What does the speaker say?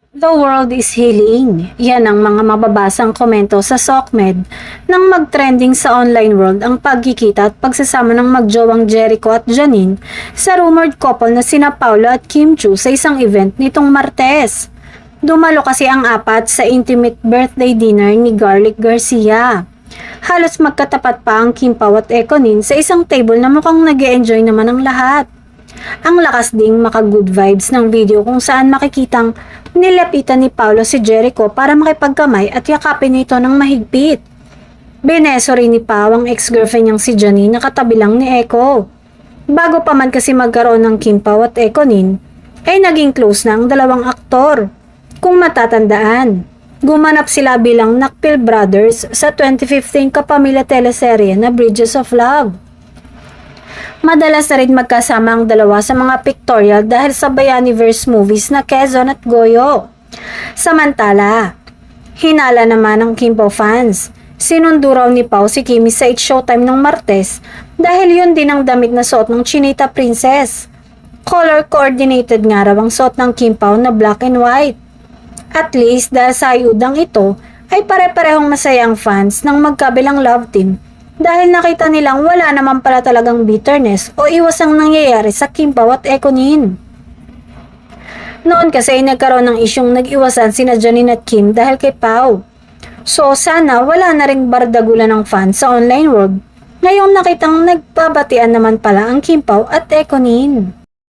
The world is healing. Yan ang mga mababasang komento sa SOCMED nang mag-trending sa online world ang pagkikita at pagsasama ng magjowang Jericho at Janine sa rumored couple na sina Paolo at Kim Chiu sa isang event nitong Martes. Dumalo kasi ang apat sa intimate birthday dinner ni Garlic Garcia. Halos magkatapat pa ang Kim Pao at Ekonin sa isang table na mukhang nag-e-enjoy naman ang lahat. Ang lakas ding maka-good vibes ng video kung saan makikitang nilapitan ni Paolo si Jericho para makipagkamay at yakapin ito ng mahigpit. Bineso rin ni Pao ang ex-girlfriend niyang si Janine na katabi lang ni Eko. Bago pa man kasi magkaroon ng Kim Pao at Ekonin, ay naging close na ang dalawang aktor. Kung matatandaan, gumanap sila bilang Nakpil Brothers sa 2015 kapamilya teleserye na Bridges of Love. Madalas na rin magkasama ang dalawa sa mga pictorial dahil sa Bayaniverse movies na Quezon at Goyo. Samantala, hinala naman ng Kim Pao fans. Sinundo raw ni Pao si Kimi sa It's Showtime ng Martes dahil yun din ang damit na suot ng Chinita Princess. Color coordinated nga raw ang suot ng Kim Pao na black and white. At least dahil sa ayudang ito ay pare-parehong masaya ang fans ng magkabilang love team dahil nakita nilang wala naman pala talagang bitterness o iwas ang nangyayari sa Kim Pao at Ekonin. Noon kasi ay nagkaroon ng isyong nag-iwasan sina Janine at Kim dahil kay Pao. So sana wala na ring bardagulan ng fans sa online world ngayong nakitang nagpabatian naman pala ang Kim Pao at Ekonin.